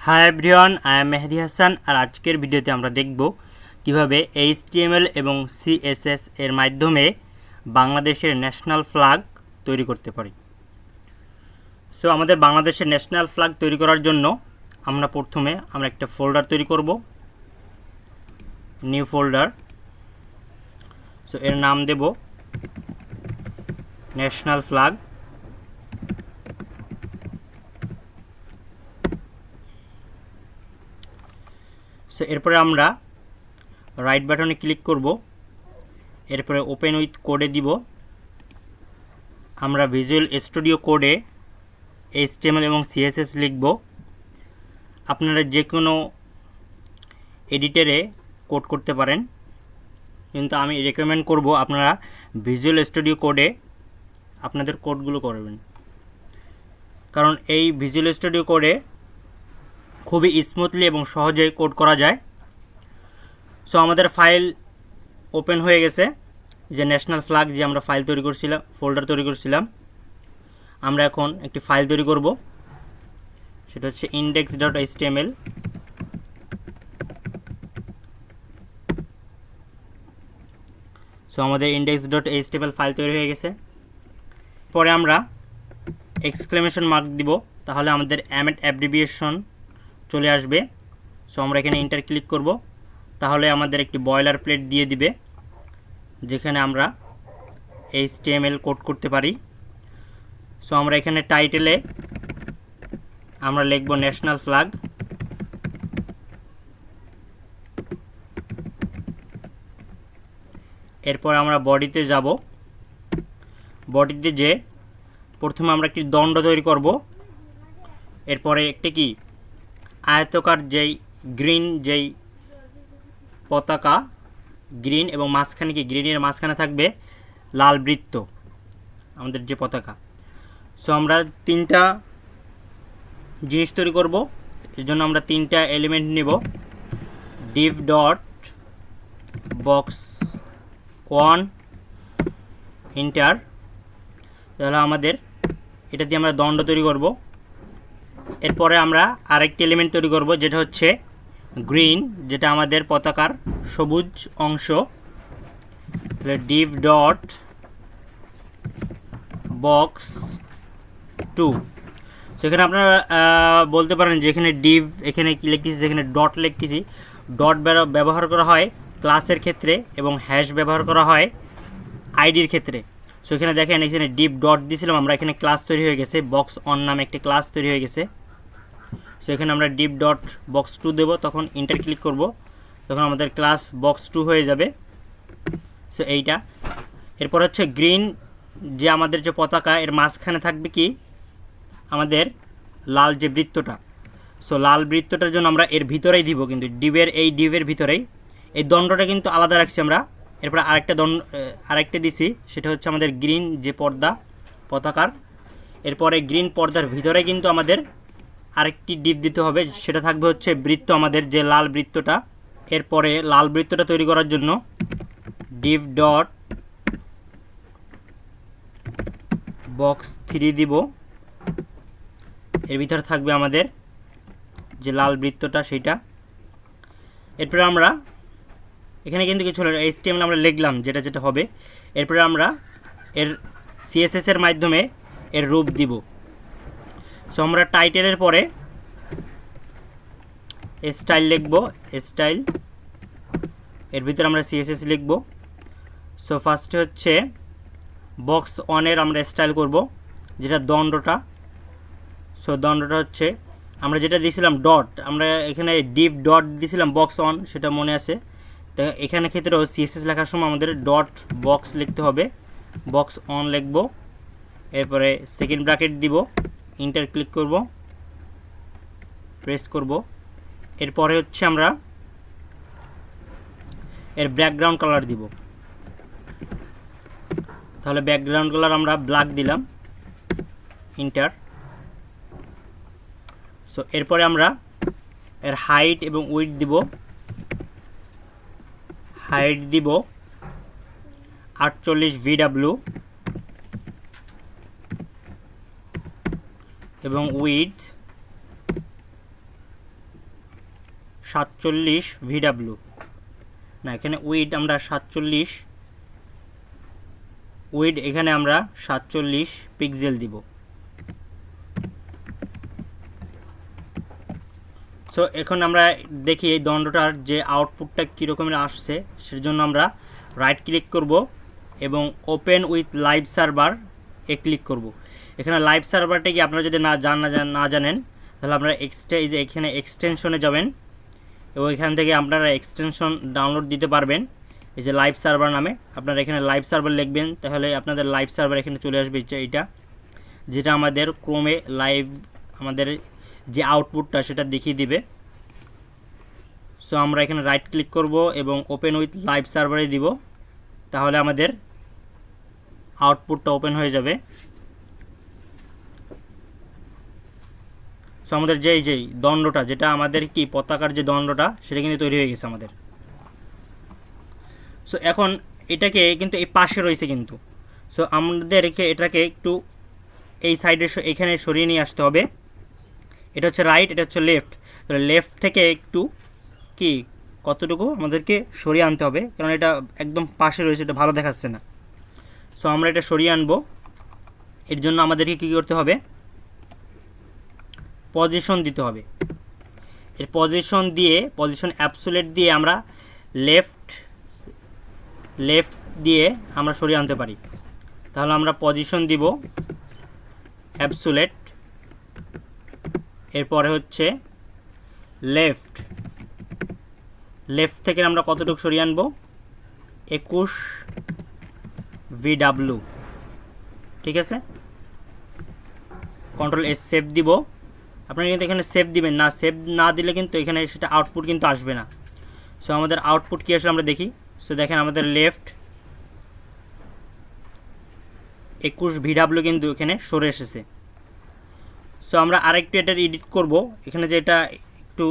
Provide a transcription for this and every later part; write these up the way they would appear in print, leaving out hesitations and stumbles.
Hi everyone, I am Mehedi Hasan. আর আজকের ভিডিওতে আমরা দেখব কিভাবে HTML এবং CSS এর মাধ্যমে বাংলাদেশের ন্যাশনাল ফ্ল্যাগ তৈরি করতে পারি। সো আমাদের বাংলাদেশের ন্যাশনাল ফ্ল্যাগ তৈরি করার জন্য আমরা প্রথমে একটা ফোল্ডার তৈরি করব, নিউ ফোল্ডার। সো এর নাম দেব ন্যাশনাল ফ্ল্যাগ। সো এরপরে আমরা রাইট বাটনে ক্লিক করব, এরপরে ওপেন উইথ কোডে দিব। আমরা ভিজুয়াল স্টুডিও কোডে HTML এবং CSS লিখব। আপনারা যে কোনো এডিটরে কোড করতে পারেন, কিন্তু আমি রেকমেন্ড করব আপনারা ভিজুয়াল স্টুডিও কোডে আপনাদের কোডগুলো করবেন, কারণ এই ভিজুয়াল স্টুডিও কোডে খুবই স্মুথলি এবং সহজে কোড করা যায়। সো আমাদের ফাইল ওপেন হয়ে গেছে, যে ন্যাশনাল ফ্ল্যাগ যে আমরা ফাইল তৈরি করছিলাম, ফোল্ডার তৈরি করছিলাম। আমরা এখন একটি ফাইল তৈরি করব, সেটা হচ্ছে index.html। সো আমাদের index.html ফাইল তৈরি হয়ে গেছে। পরে আমরা এক্সক্লেমেশন মার্ক দিব, তাহলে আমাদের অ্যাব্রিভিয়েশন চলে আসবে। সো আমরা এখানে এন্টার ক্লিক করব, তাহলে আমাদের একটি বয়লার প্লেট দিয়ে দিবে, যেখানে আমরা HTML কোড করতে পারি। সো আমরা এখানে টাইটেলে আমরা লিখব ন্যাশনাল ফ্ল্যাগ। এরপর আমরা বডিতে যাব। বডিতে যে প্রথমে আমরা একটি দণ্ড তৈরি করব, এরপরে একটি কি আয়তকার যেই গ্রিন যেই পতাকা, গ্রিন এবং মাঝখানে কি গ্রিনের মাঝখানে থাকবে লাল বৃত্ত, আমাদের যে পতাকা। সো আমরা তিনটা জিনিস তৈরি করব, এর জন্য আমরা তিনটা এলিমেন্ট নিব। div dot box 1 enter. তাহলে আমাদের এটা দিয়ে আমরা দণ্ড তৈরি করব। এরপরে আমরা আরেকটি এলিমেন্ট তৈরি করব, যেটা হচ্ছে গ্রিন, যেটা আমাদের পতাকার সবুজ অংশ। div dot box 2। সেখানে আপনারা বলতে পারেন যে এখানে ডিভ, এখানে কি লিখতেছি, যেখানে ডট লিখতেছি। ডট ব্যবহার করা হয় ক্লাসের ক্ষেত্রে এবং হ্যাশ ব্যবহার করা হয় আইডির ক্ষেত্রে। সো এখানে দেখেন, এখানে ডিভ ডট দিয়েছিলাম আমরা, এখানে ক্লাস তৈরি হয়ে গেছে, বক্স অন নামে একটি ক্লাস তৈরি হয়ে গেছে। সো এখানে আমরা div ডট বক্স 2 দেবো, তখন ইন্টার ক্লিক করব, তখন আমাদের ক্লাস বক্স 2 হয়ে যাবে। সো এইটা। এরপর হচ্ছে গ্রিন, যে আমাদের যে পতাকা, এর মাঝখানে থাকবে কি আমাদের লাল যে বৃত্তটা। সো লাল বৃত্তটার জন্য আমরা এর ভিতরেই দিব, কিন্তু ডিভের ভিতরেই। এই দণ্ডটা কিন্তু আলাদা রাখছি আমরা। এরপর আরেকটা দিছি, সেটা হচ্ছে আমাদের গ্রিন যে পর্দা পতাকার। এরপরে গ্রিন পর্দার ভিতরে কিন্তু আমাদের আরেকটি ডিভ দিতে হবে, সেটা থাকবে হচ্ছে বৃত্ত, আমাদের যে লাল বৃত্তটা। এরপরে লাল বৃত্তটা তৈরি করার জন্য div ডট বক্স 3 দিব, এর ভিতরে থাকবে আমাদের যে লাল বৃত্তটা, সেইটা। এরপরে আমরা এখানে কিন্তু কিছু HTML আমরা লিখলাম যেটা যেটা হবে। এরপরে আমরা এর CSS এর মাধ্যমে এর রূপ দিব। সো আমরা টাইটেলের পরে স্টাইল লিখব, স্টাইল, এর ভিতরে আমরা CSS লিখব। সো ফার্স্টে হচ্ছে বক্স 1 এর আমরা স্টাইল করব, যেটা দণ্ডটা। সো দণ্ডটা হচ্ছে আমরা যেটা দিয়েছিলাম ডট, আমরা এখানে ডিভ ডট দিয়েছিলাম বক্স 1, সেটা মনে আছে। তো এখানে ক্ষেত্রেও CSS লেখার সময় আমাদের ডট বক্স লিখতে হবে, বক্স 1 লিখব। এরপরে সেকেন্ড ব্র্যাকেট দিব, ইন্টার ক্লিক করব, প্রেস করব। এরপরে হচ্ছে আমরা এর ব্যাকগ্রাউন্ড কালার দিব, তাহলে ব্যাকগ্রাউন্ড কালার আমরা ব্ল্যাক দিলাম, ইন্টার। সো এরপরে আমরা এর হাইট এবং উইডথ দিব। হাইট দিব 48 VW এবং উইডথ 47 VW, না এখানে উইড আমরা 47, উইড এখানে আমরা 47 পিক্সেল দিব। সো এখন আমরা দেখি এই দণ্ডটার যে আউটপুটটা কীরকমের আসছে, সেজন্য আমরা রাইট ক্লিক করব এবং open with live server A click করব। এখানে লাইভ সার্ভারটা কি আপনারা যদি না জানেন তাহলে আপনারা এখানে এক্সটেনশনে যাবেন এবং এখান থেকে আপনারা এক্সটেনশন ডাউনলোড দিতে পারবেন। এই যে লাইভ সার্ভার নামে আপনারা এখানে লাইভ সার্ভার লিখবেন, তাহলে আপনাদের লাইভ সার্ভার এখানে চলে আসবে এইটা, যেটা আমাদের ক্রোমে লাইভ আমাদের যে আউটপুটটা সেটা দেখিয়ে দিবে। সো আমরা এখানে রাইট ক্লিক করব এবং ওপেন উইথ লাইভ সার্ভারে দিব, তাহলে আমাদের আউটপুটটা ওপেন হয়ে যাবে। সো আমাদের যেই দণ্ডটা, যেটা আমাদের কি পতাকার যে দণ্ডটা, সেটা কিন্তু তৈরি হয়ে গেছে আমাদের। সো এখন এটাকে কিন্তু এই পাশে রয়েছে কিন্তু, সো আমাদেরকে এটাকে একটু এই সাইডে এখানে সরিয়ে নিয়ে আসতে হবে। এটা হচ্ছে রাইট, এটা হচ্ছে লেফট। লেফট থেকে একটু কি কতটুকু আমাদেরকে সরিয়ে আনতে হবে, কারণ এটা একদম পাশে রয়েছে, এটা ভালো দেখাচ্ছে না। সো আমরা এটা সরিয়ে আনবো। এর জন্য আমাদেরকে কী করতে হবে, পজিশন দিতে হবে। এর পজিশন অ্যাবসোলিউট দিয়ে আমরা লেফট দিয়ে আমরা সরিয়ে আনতে পারি। তাহলে আমরা পজিশন দিব অ্যাবসোলিউট, এরপরে হচ্ছে লেফট থেকে আমরা কতটুকু সরিয়ে আনবো, 21 VW, ঠিক আছে। কন্ট্রোল এস সেভ দিব। আপনারা কিন্তু এখানে সেভ দিবেন না, সেভ না দিলে কিন্তু এখানে সেটা আউটপুট কিন্তু আসবে না। সো আমাদের আউটপুট কী আসলে আমরা দেখি। সো দেখেন আমাদের লেফট 21 VW কিন্তু এখানে সরে এসেছে। সো আমরা আরেকটু এটার এডিট করব। এখানে যেটা একটু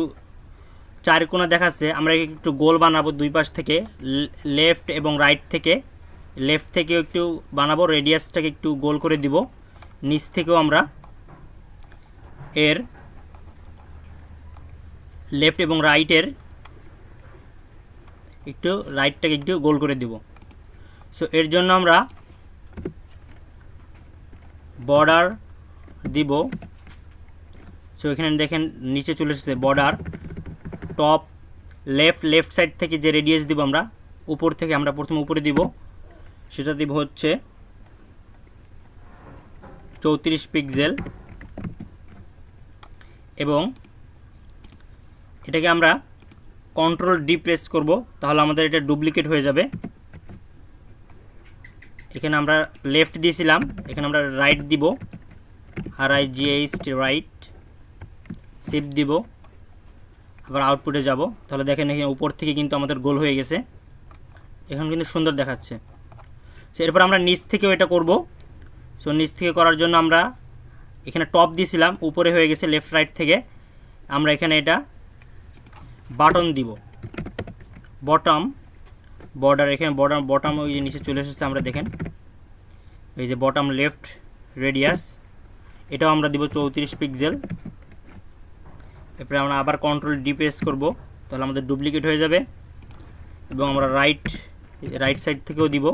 চার কোণা দেখাচ্ছে, আমরা একটু গোল বানাবো দুই পাশ থেকে, লেফট এবং রাইট থেকে। লেফট থেকেও একটু বানাবো, রেডিয়াসটাকে একটু গোল করে দিব। নিচ থেকেও আমরা এর লেফট এবং রাইটের রাইটটাকে একটু গোল করে দিব। সো এর জন্য আমরা বর্ডার দিব। সো এখানে দেখেন নিচে চলে এসেছে বর্ডার। টপ লেফট সাইড থেকে যে রেডিয়াস দিব আমরা, উপর থেকে আমরা প্রথমে উপরে দিব, সেটা দিব হচ্ছে 34 পিক্সেল। এবং এটাকে আমরা কন্ট্রোল ডি প্রেস করব, তাহলে আমাদের এটা ডুপ্লিকেট হয়ে যাবে। এখানে আমরা লেফট দিয়েছিলাম, এখানে আমরা রাইট দিব, RIGHT রাইট, শিফট দিব, আবার আউটপুটে যাব। তাহলে দেখেন এখানে উপর থেকে কিন্তু আমাদের গোল হয়ে গেছে, এখন কিন্তু সুন্দর দেখাচ্ছে। সো এরপর আমরা নিচ থেকেও এটা করব। সো নিচ থেকে করার জন্য আমরা এখানে টপ দিয়েছিলাম, উপরে হয়ে গেছে লেফট রাইট থেকে। আমরা এখানে এটা বাটন দিব, বটম বর্ডার। এখানে বটম ওই যে নিচে চলে এসেছে, আমরা দেখেন এই যে বটম লেফট রেডিয়াস, এটাও আমরা দিব 34 পিক্সেল। এরপরে আমরা আবার কন্ট্রোল ডি প্রেস করব, তাহলে আমাদের ডুপ্লিকেট হয়ে যাবে। এবং আমরা রাইট সাইড থেকেও দিব,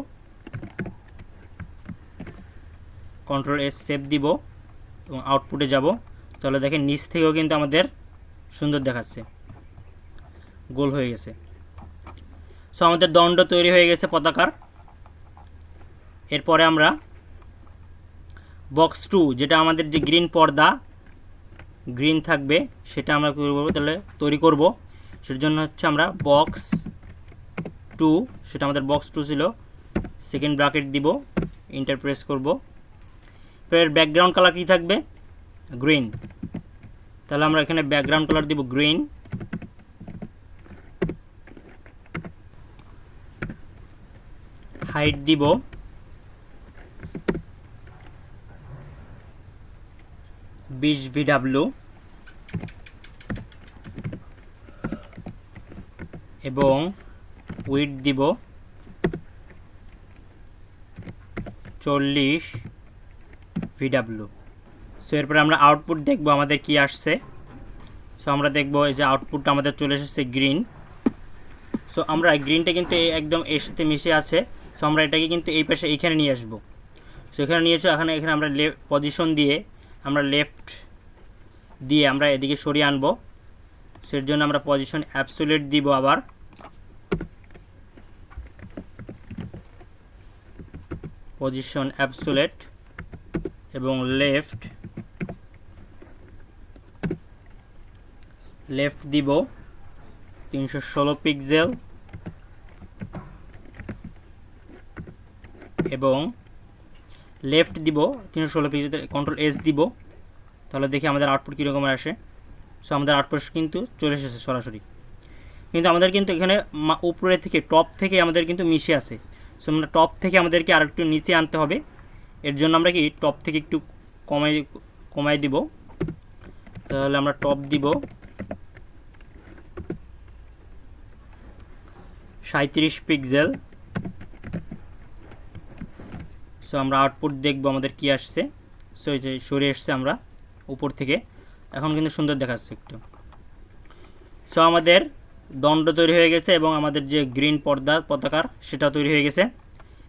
কন্ট্রোল এস সেভ দিব এবং আউটপুটে যাব। তাহলে দেখেন নিচ থেকেও কিন্তু আমাদের সুন্দর দেখাচ্ছে, গোল হয়ে গেছে। সো আমাদের দণ্ড তৈরি হয়ে গেছে পতাকার। এরপরে আমরা বক্স 2, যেটা আমাদের যে গ্রিন পর্দা গ্রিন থাকবে, সেটা আমরা তৈরি করব। সেটার জন্য হচ্ছে আমরা বক্স 2, সেটা আমাদের বক্স 2 ছিল, সেকেন্ড ব্র্যাকেট দিব, এন্টার প্রেস করব। এর ব্যাকগ্রাউন্ড কালার কী থাকবে, গ্রিন। তাহলে আমরা এখানে ব্যাকগ্রাউন্ড কালার দিব গ্রিন। হাইট দিব 20 VW এবং উইড দিব 40 VW। সো এরপরে আমরা আউটপুট দেখব আমাদের কি আসছে। সো আমরা দেখব এই যে আউটপুটটা আমাদের চলে এসেছে গ্রিন। সো আমরা গ্রিনটা কিন্তু একদম এর সাথে মিশে আছে। সো আমরা এটাকে কিন্তু এই পাশে এইখানে নিয়ে আসবো। সো এখানে নিয়ে এসে এখানে আমরা পজিশন দিয়ে আমরা লেফট দিয়ে আমরা এদিকে সরিয়ে আনবো। সের জন্য আমরা পজিশন অ্যাবসোলিউট দিব, আবার পজিশন অ্যাবসোলিউট এবং লেফট দিব 316 পিক্সেল এবং লেফট দিব 316 পিক্সেল, কন্ট্রোল এস দিব। তাহলে দেখি আমাদের আউটপুট কীরকম আসে। সো আমাদের আউটপুট কিন্তু চলে এসেছে সরাসরি, কিন্তু আমাদের কিন্তু এখানে উপরে থেকে টপ থেকে আমাদের কিন্তু মিশে আছে। সো আমরা টপ থেকে আমাদেরকে আর একটু নিচে আনতে হবে। এর জন্য আমরা কি টপ থেকে একটু কমাই দিব। তাহলে আমরা টপ দিব 37 পিক্সেল। সো আমরা আউটপুট দেখব আমাদের কি আসছে। সো এই যে সরে এসছে আমরা উপর থেকে, এখন কিন্তু সুন্দর দেখাচ্ছে একটু। সো আমাদের দণ্ড তৈরি হয়ে গেছে এবং আমাদের যে গ্রিন পতাকার সেটা তৈরি হয়ে গেছে।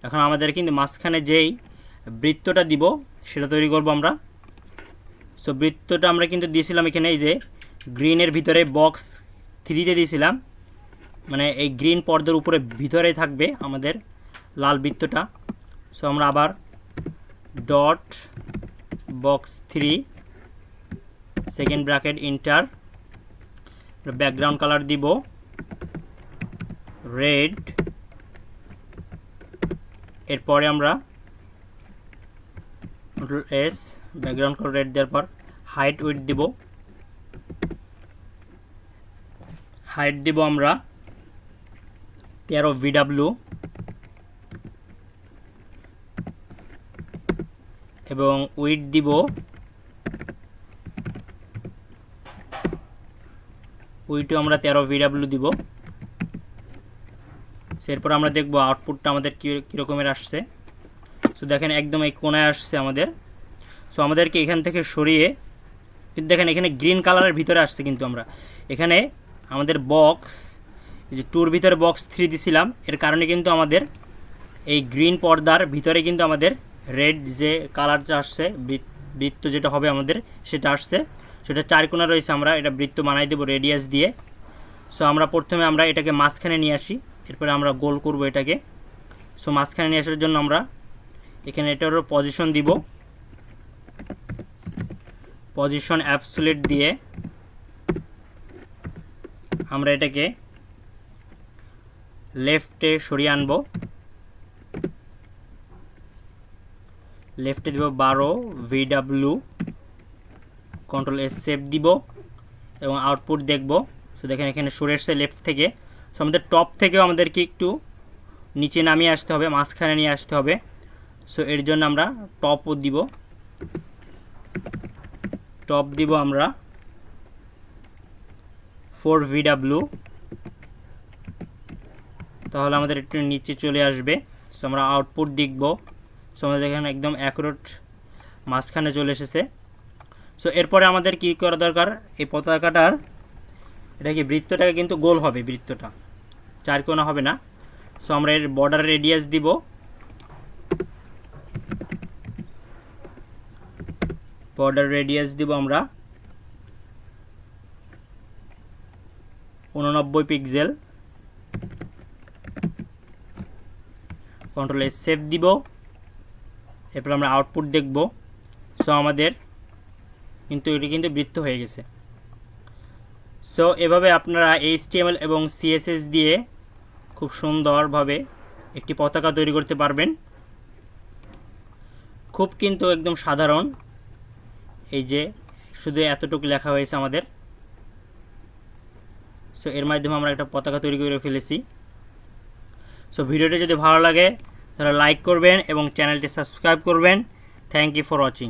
এখন আমাদের কিন্তু মাঝখানে যেই বৃত্তটা দিব সেটা তৈরি করব আমরা। সো বৃত্তটা আমরা কিন্তু দিয়েছিলাম এখানে এই যে গ্রিনের ভিতরে বক্স 3-তে দিয়েছিলাম, মানে এই গ্রিন পর্দার উপরে ভিতরে থাকবে আমাদের লাল বৃত্তটা। সো আমরা আবার dot box 3 second bracket inter, background colour দিব রেড। এরপরে আমরা control S, background colour red দেওয়ার পর হাইট উইডথ দিব আমরা 13 VW এবং উইডথ দিব আমরা 13 VW দিব। এরপর আমরা দেখব আউটপুটটা আমাদের কীরকমের আসছে। সো দেখেন একদম এই কোণায় আসছে আমাদের। সো আমাদেরকে এখান থেকে সরিয়ে, কিন্তু দেখেন এখানে গ্রিন কালারের ভিতরে আসছে, কিন্তু আমরা এখানে আমাদের বক্স এই যে টুর ভিতরে বক্স 3 দিছিলাম, এর কারণে কিন্তু আমাদের এই গ্রিন পর্দার ভিতরে কিন্তু আমাদের রেড যে কালারটা আসছে, বৃত্ত যেটা হবে আমাদের সেটা আসছে। সেটা 4 কোণা রয়েছে, আমরা এটা বৃত্ত বানাই দেবো রেডিয়াস দিয়ে। সো আমরা প্রথমে আমরা এটাকে মাঝখানে নিয়ে আসি, এরপরে আমরা গোল করব এটাকে। সো মাঝখানে নিয়ে আসার জন্য আমরা এখানে এটারও পজিশন দিব, পজিশন অ্যাবসোলিউট দিয়ে আমরা এটাকে লেফটে সরিয়ে আনব। লেফটে দিব 12 VW, কন্ট্রোল এস সেভ দিব এবং আউটপুট দেখব। সো দেখেন এখানে সরে এসছে লেফট থেকে। সো আমাদের টপ থেকেও আমাদেরকে একটু নিচে নামিয়ে আসতে হবে, মাঝখানে নিয়ে আসতে হবে। সো এর জন্য আমরা টপও দিব, আমরা 4 VW, তাহলে আমাদের একটু নিচে চলে আসবে। সো আমরা আউটপুট দেখব। সো আমাদের এখানে একদম অ্যাকুরেট মাঝখানে চলে এসেছে। সো এরপরে আমাদের কি করা দরকার, এই পতাকাটার এটা কি বৃত্তটাকে কিন্তু গোল হবে, বৃত্তটা 4 কোণা হবে না। সো আমরা এর বর্ডার রেডিয়াস দিব আমরা 89 পিক্সেল, কন্ট্রোল এস সেভ দিব। এরপর আমরা আউটপুট দেখব। সো আমাদের কিন্তু এটি কিন্তু বৃত্ত হয়ে গেছে। সো এভাবে আপনারা HTML এবং CSS দিয়ে খুব সুন্দরভাবে একটি পতাকা তৈরি করতে পারবেন। খুব কিন্তু একদম সাধারণ, এই যে শুধু এতটুকু লেখা হয়েছে আমাদের। সো এর মাধ্যমে আমরা একটা পতাকা তৈরি করে ফেলেছি। সো ভিডিওটি যদি ভালো লাগে তাহলে লাইক করবেন এবং চ্যানেলটি সাবস্ক্রাইব করবেন। Thank you for watching.